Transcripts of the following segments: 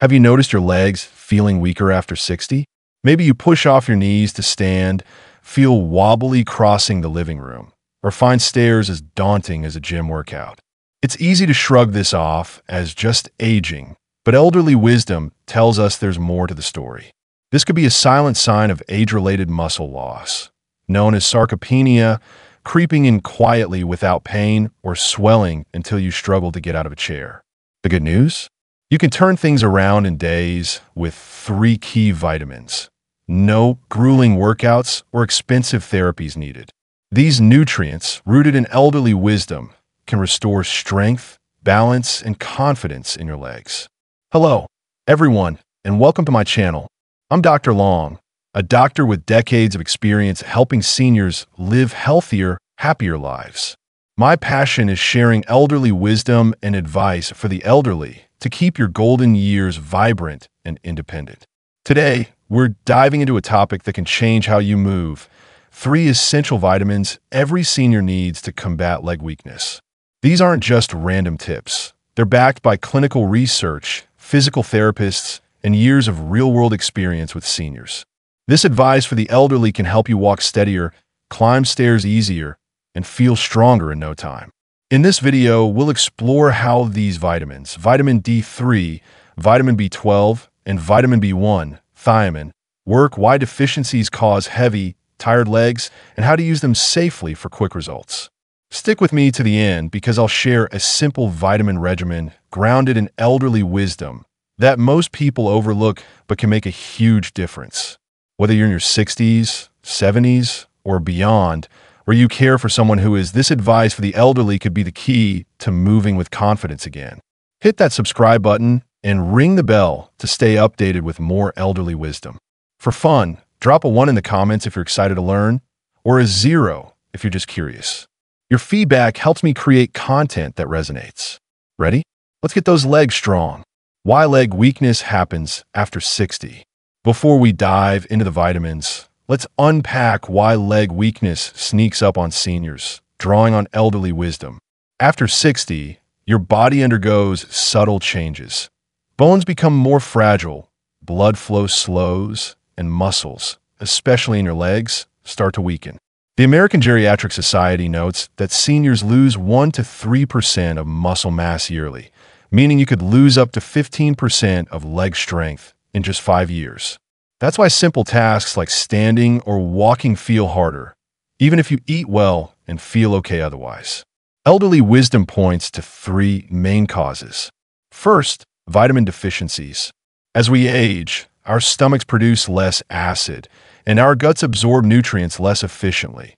Have you noticed your legs feeling weaker after 60? Maybe you push off your knees to stand, feel wobbly crossing the living room, or find stairs as daunting as a gym workout. It's easy to shrug this off as just aging, but elderly wisdom tells us there's more to the story. This could be a silent sign of age-related muscle loss, known as sarcopenia, creeping in quietly without pain or swelling until you struggle to get out of a chair. The good news? You can turn things around in days with 3 key vitamins. No grueling workouts or expensive therapies needed. These nutrients, rooted in elderly wisdom, can restore strength, balance, and confidence in your legs. Hello, everyone, and welcome to my channel. I'm Dr. Long, a doctor with decades of experience helping seniors live healthier, happier lives. My passion is sharing elderly wisdom and advice for the elderly to keep your golden years vibrant and independent. Today, we're diving into a topic that can change how you move. 3 essential vitamins every senior needs to combat leg weakness. These aren't just random tips. They're backed by clinical research, physical therapists, and years of real-world experience with seniors. This advice for the elderly can help you walk steadier, climb stairs easier, and feel stronger in no time. In this video, we'll explore how these vitamins, vitamin D3, vitamin B12, and vitamin B1, thiamine, work, why deficiencies cause heavy, tired legs, and how to use them safely for quick results. Stick with me to the end because I'll share a simple vitamin regimen grounded in elderly wisdom that most people overlook but can make a huge difference. Whether you're in your 60s, 70s, or beyond, where you care for someone who is, this advice for the elderly could be the key to moving with confidence again. Hit that subscribe button and ring the bell to stay updated with more elderly wisdom. For fun, drop a 1 in the comments if you're excited to learn, or a 0 if you're just curious. Your feedback helps me create content that resonates. Ready? Let's get those legs strong. Why leg weakness happens after 60. Before we dive into the vitamins, let's unpack why leg weakness sneaks up on seniors, drawing on elderly wisdom. After 60, your body undergoes subtle changes. Bones become more fragile, blood flow slows, and muscles, especially in your legs, start to weaken. The American Geriatric Society notes that seniors lose 1 to 3% of muscle mass yearly, meaning you could lose up to 15% of leg strength in just 5 years. That's why simple tasks like standing or walking feel harder, even if you eat well and feel okay otherwise. Elderly wisdom points to 3 main causes. First, vitamin deficiencies. As we age, our stomachs produce less acid, and our guts absorb nutrients less efficiently,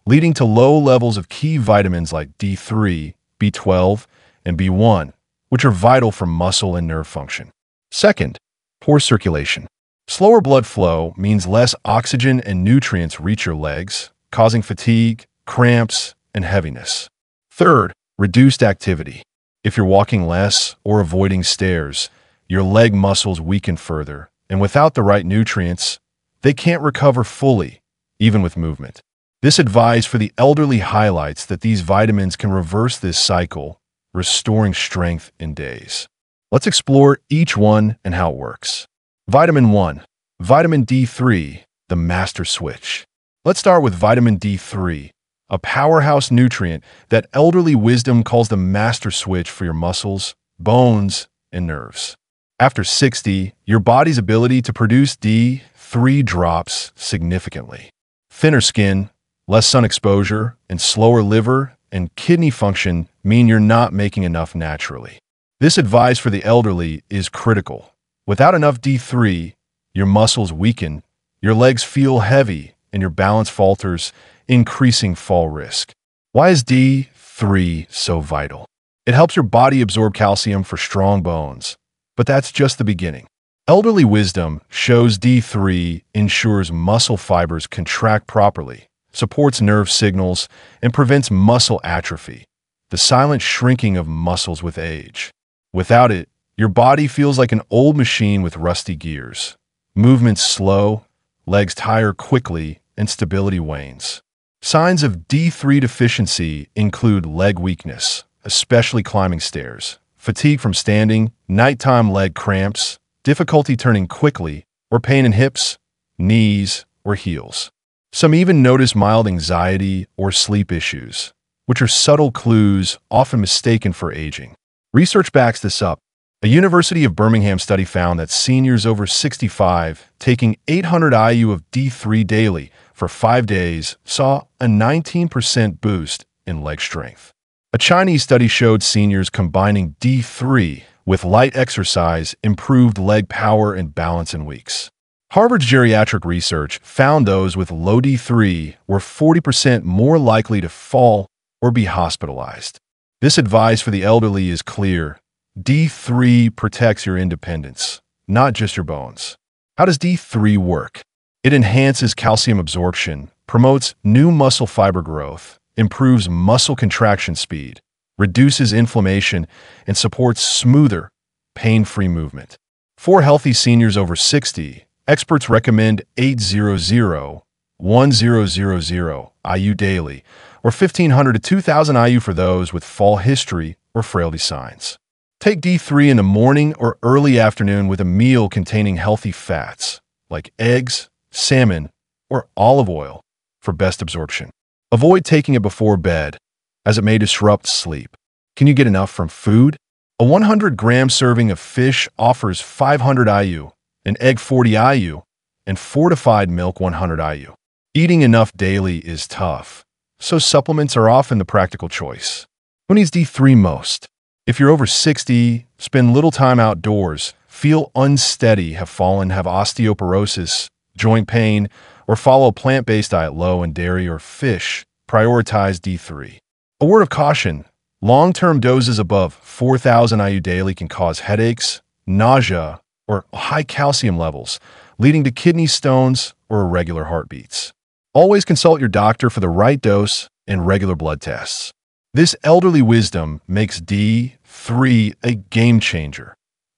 leading to low levels of key vitamins like D3, B12, and B1, which are vital for muscle and nerve function. Second, poor circulation. Slower blood flow means less oxygen and nutrients reach your legs, causing fatigue, cramps, and heaviness. Third, reduced activity. If you're walking less or avoiding stairs, your leg muscles weaken further, and without the right nutrients, they can't recover fully, even with movement. This advice for the elderly highlights that these vitamins can reverse this cycle, restoring strength in days. Let's explore each one and how it works. Vitamin 1. Vitamin D3, the master switch. Let's start with vitamin D3, a powerhouse nutrient that elderly wisdom calls the master switch for your muscles, bones, and nerves. After 60, your body's ability to produce D3 drops significantly. Thinner skin, less sun exposure, and slower liver and kidney function mean you're not making enough naturally. This advice for the elderly is critical. Without enough D3, your muscles weaken, your legs feel heavy, and your balance falters, increasing fall risk. Why is D3 so vital? It helps your body absorb calcium for strong bones, but that's just the beginning. Elderly wisdom shows D3 ensures muscle fibers contract properly, supports nerve signals, and prevents muscle atrophy, the silent shrinking of muscles with age. Without it, your body feels like an old machine with rusty gears. Movements slow, legs tire quickly, and stability wanes. Signs of D3 deficiency include leg weakness, especially climbing stairs, fatigue from standing, nighttime leg cramps, difficulty turning quickly, or pain in hips, knees, or heels. Some even notice mild anxiety or sleep issues, which are subtle clues often mistaken for aging. Research backs this up. A University of Birmingham study found that seniors over 65 taking 800 IU of D3 daily for 5 days saw a 19% boost in leg strength. A Chinese study showed seniors combining D3 with light exercise improved leg power and balance in weeks. Harvard's geriatric research found those with low D3 were 40% more likely to fall or be hospitalized. This advice for the elderly is clear. D3 protects your independence, not just your bones. How does D3 work? It enhances calcium absorption, promotes new muscle fiber growth, improves muscle contraction speed, reduces inflammation, and supports smoother, pain-free movement. For healthy seniors over 60, experts recommend 800-1000 IU daily, or 1,500 to 2,000 IU for those with fall history or frailty signs. Take D3 in the morning or early afternoon with a meal containing healthy fats, like eggs, salmon, or olive oil, for best absorption. Avoid taking it before bed, as it may disrupt sleep. Can you get enough from food? A 100-gram serving of fish offers 500 IU, an egg 40 IU, and fortified milk 100 IU. Eating enough daily is tough, so supplements are often the practical choice. Who needs D3 most? If you're over 60, spend little time outdoors, feel unsteady, have osteoporosis, joint pain, or follow a plant-based diet low in dairy or fish, prioritize D3. A word of caution, long-term doses above 4,000 IU daily can cause headaches, nausea, or high calcium levels, leading to kidney stones or irregular heartbeats. Always consult your doctor for the right dose and regular blood tests. This elderly wisdom makes D3 a game changer,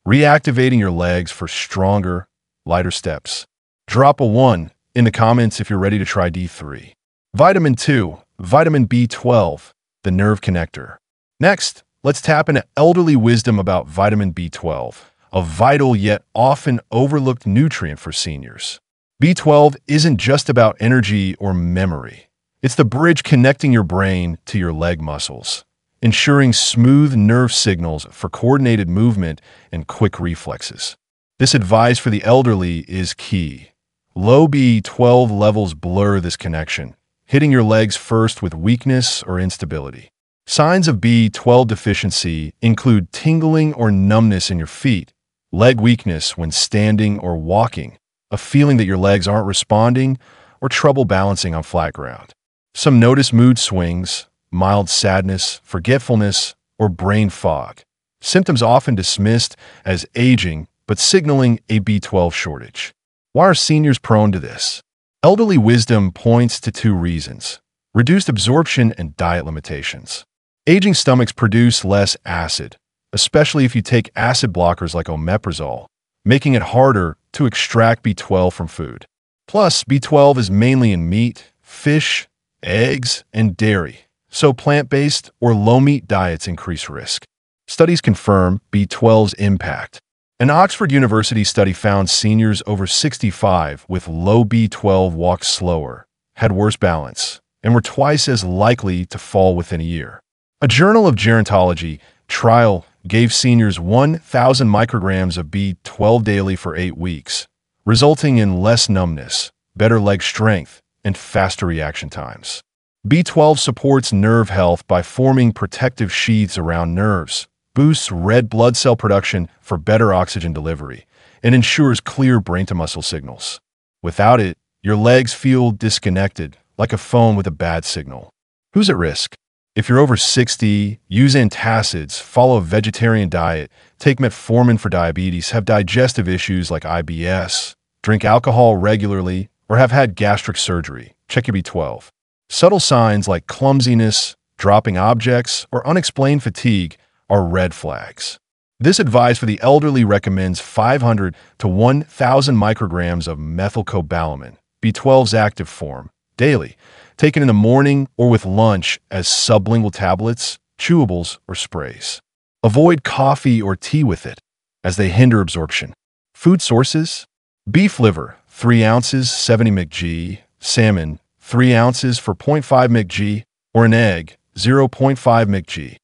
reactivating your legs for stronger, lighter steps. Drop a 1 in the comments if you're ready to try D3. Vitamin 2, vitamin B12, the nerve connector. Next, let's tap into elderly wisdom about vitamin B12, a vital yet often overlooked nutrient for seniors. B12 isn't just about energy or memory. It's the bridge connecting your brain to your leg muscles, ensuring smooth nerve signals for coordinated movement and quick reflexes. This advice for the elderly is key. Low B12 levels blur this connection, hitting your legs first with weakness or instability. Signs of B12 deficiency include tingling or numbness in your feet, leg weakness when standing or walking, a feeling that your legs aren't responding, or trouble balancing on flat ground. Some notice mood swings, mild sadness, forgetfulness, or brain fog. Symptoms often dismissed as aging, but signaling a B12 shortage. Why are seniors prone to this? Elderly wisdom points to 2 reasons: reduced absorption and diet limitations. Aging stomachs produce less acid, especially if you take acid blockers like omeprazole, making it harder to extract B12 from food. Plus, B12 is mainly in meat, fish, eggs, and dairy, so plant-based or low-meat diets increase risk. Studies confirm B12's impact. An Oxford University study found seniors over 65 with low B12 walked slower, had worse balance, and were twice as likely to fall within a year. A Journal of Gerontology trial gave seniors 1,000 micrograms of B12 daily for 8 weeks, resulting in less numbness, better leg strength, and faster reaction times. B12 supports nerve health by forming protective sheaths around nerves, boosts red blood cell production for better oxygen delivery, and ensures clear brain-to-muscle signals. Without it, your legs feel disconnected, like a phone with a bad signal. Who's at risk? If you're over 60, use antacids, follow a vegetarian diet, take metformin for diabetes, have digestive issues like IBS, drink alcohol regularly, or have had gastric surgery, check your B12. Subtle signs like clumsiness, dropping objects, or unexplained fatigue are red flags. This advice for the elderly recommends 500 to 1,000 micrograms of methylcobalamin, B12's active form, daily, taken in the morning or with lunch as sublingual tablets, chewables, or sprays. Avoid coffee or tea with it, as they hinder absorption. Food sources: beef liver, 3 ounces, 70 mg, salmon, 3 ounces for 0.5 mg, or an egg, 0.5 mg.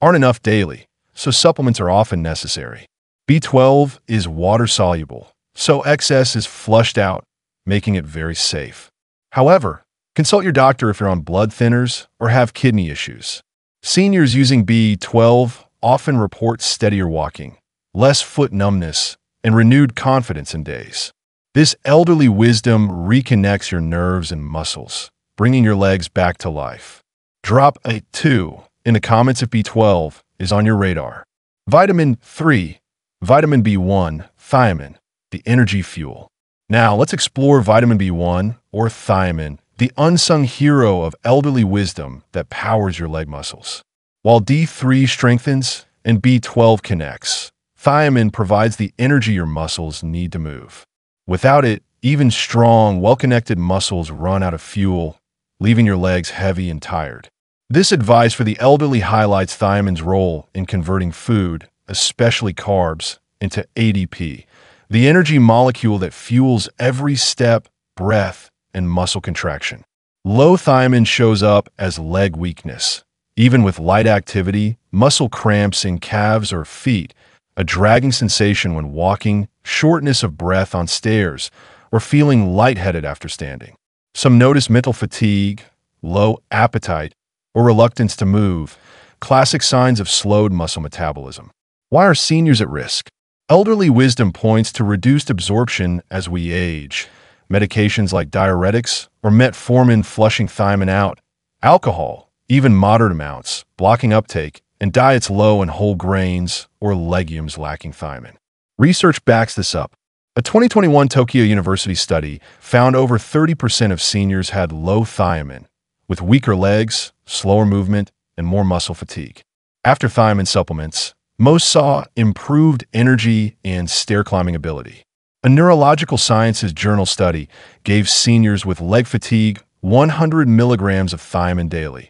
Aren't enough daily, so supplements are often necessary. B12 is water-soluble, so excess is flushed out, making it very safe. However, consult your doctor if you're on blood thinners or have kidney issues. Seniors using B12 often report steadier walking, less foot numbness, and renewed confidence in days. This elderly wisdom reconnects your nerves and muscles, bringing your legs back to life. Drop a 2 in the comments if B12 is on your radar. Vitamin 3, vitamin B1, thiamine, the energy fuel. Now let's explore vitamin B1 or thiamine, the unsung hero of elderly wisdom that powers your leg muscles. While D3 strengthens and B12 connects, thiamine provides the energy your muscles need to move. Without it, even strong, well-connected muscles run out of fuel, leaving your legs heavy and tired. This advice for the elderly highlights thiamine's role in converting food, especially carbs, into ADP, the energy molecule that fuels every step, breath, and muscle contraction. Low thiamine shows up as leg weakness. Even with light activity, muscle cramps in calves or feet, a dragging sensation when walking, shortness of breath on stairs, or feeling lightheaded after standing. Some notice mental fatigue, low appetite, or reluctance to move, classic signs of slowed muscle metabolism. Why are seniors at risk? Elderly wisdom points to reduced absorption as we age. Medications like diuretics or metformin flushing thiamine out, alcohol, even moderate amounts, blocking uptake, and diets low in whole grains or legumes lacking thiamine. Research backs this up. A 2021 Tokyo University study found over 30% of seniors had low thiamine, with weaker legs, slower movement, and more muscle fatigue. After thiamine supplements, most saw improved energy and stair climbing ability. A Neurological Sciences journal study gave seniors with leg fatigue 100 milligrams of thiamine daily.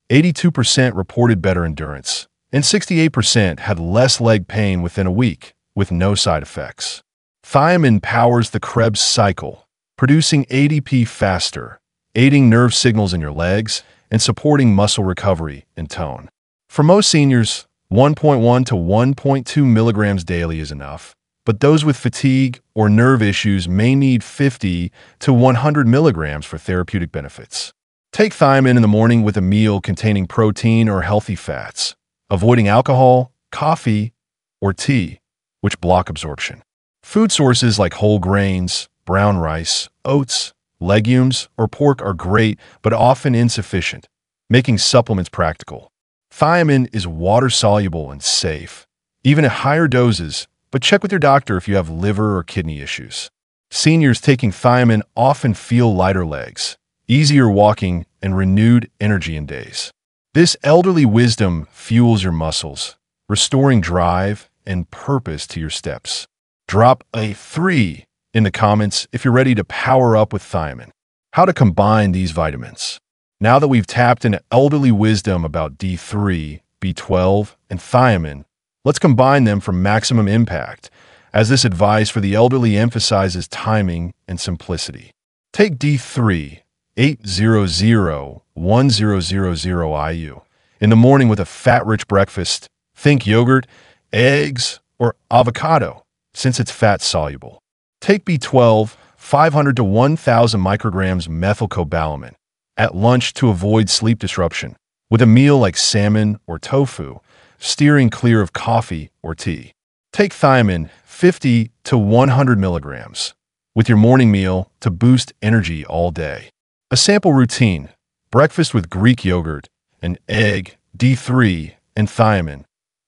82% reported better endurance, and 68% had less leg pain within a week, with no side effects. Thiamine powers the Krebs cycle, producing ADP faster, aiding nerve signals in your legs, and supporting muscle recovery and tone. For most seniors, 1.1 to 1.2 milligrams daily is enough, but those with fatigue or nerve issues may need 50 to 100 milligrams for therapeutic benefits. Take thiamine in the morning with a meal containing protein or healthy fats, avoiding alcohol, coffee, or tea, which block absorption. Food sources like whole grains, brown rice, oats, legumes, or pork are great but often insufficient, making supplements practical. Thiamine is water-soluble and safe, even at higher doses, but check with your doctor if you have liver or kidney issues. Seniors taking thiamine often feel lighter legs, easier walking, and renewed energy in days. This elderly wisdom fuels your muscles, restoring drive and purpose to your steps. Drop a 3 in the comments if you're ready to power up with thiamine. How to combine these vitamins. Now that we've tapped into elderly wisdom about D3, B12, and thiamine, let's combine them for maximum impact, as this advice for the elderly emphasizes timing and simplicity. Take D3, 800-1000 IU, in the morning with a fat-rich breakfast. Think yogurt, eggs, or avocado, since it's fat-soluble. Take B12, 500 to 1,000 micrograms methylcobalamin, at lunch to avoid sleep disruption, with a meal like salmon or tofu, steering clear of coffee or tea. Take thiamine, 50 to 100 milligrams, with your morning meal to boost energy all day. A sample routine: breakfast with Greek yogurt, an egg, D3, and thiamine.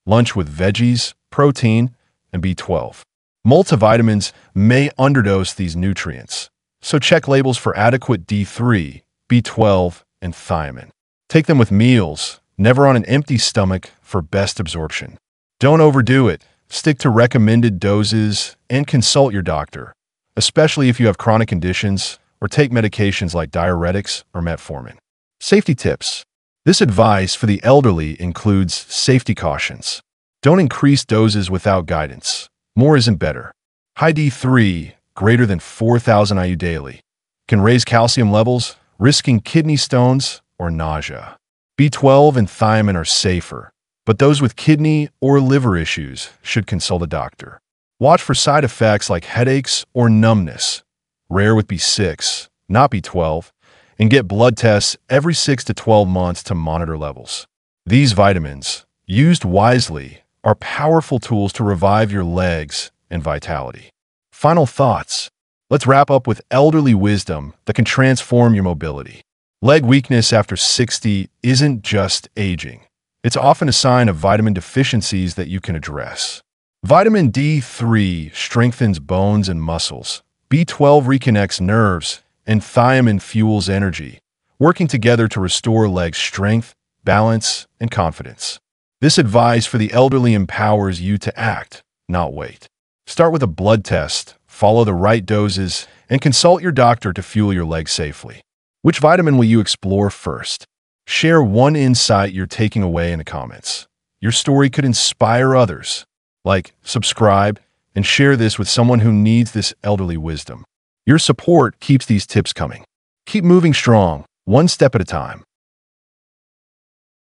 Lunch with veggies, protein, and B12. Multivitamins may underdose these nutrients, so check labels for adequate D3, B12, and thiamine. Take them with meals, never on an empty stomach, for best absorption. Don't overdo it. Stick to recommended doses and consult your doctor, especially if you have chronic conditions or take medications like diuretics or metformin. Safety tips. This advice for the elderly includes safety cautions. Don't increase doses without guidance. More isn't better. High D3, greater than 4,000 IU daily, can raise calcium levels, risking kidney stones or nausea. B12 and thiamine are safer, but those with kidney or liver issues should consult a doctor. Watch for side effects like headaches or numbness, rare with B6, not B12, and get blood tests every 6 to 12 months to monitor levels. These vitamins, used wisely, are powerful tools to revive your legs and vitality. Final thoughts. Let's wrap up with elderly wisdom that can transform your mobility. Leg weakness after 60 isn't just aging. It's often a sign of vitamin deficiencies that you can address. Vitamin D3 strengthens bones and muscles. B12 reconnects nerves, and thiamine fuels energy, working together to restore leg strength, balance, and confidence. This advice for the elderly empowers you to act, not wait. Start with a blood test, follow the right doses, and consult your doctor to fuel your legs safely. Which vitamin will you explore first? Share one insight you're taking away in the comments. Your story could inspire others. Like, subscribe, and share this with someone who needs this elderly wisdom. Your support keeps these tips coming. Keep moving strong, one step at a time.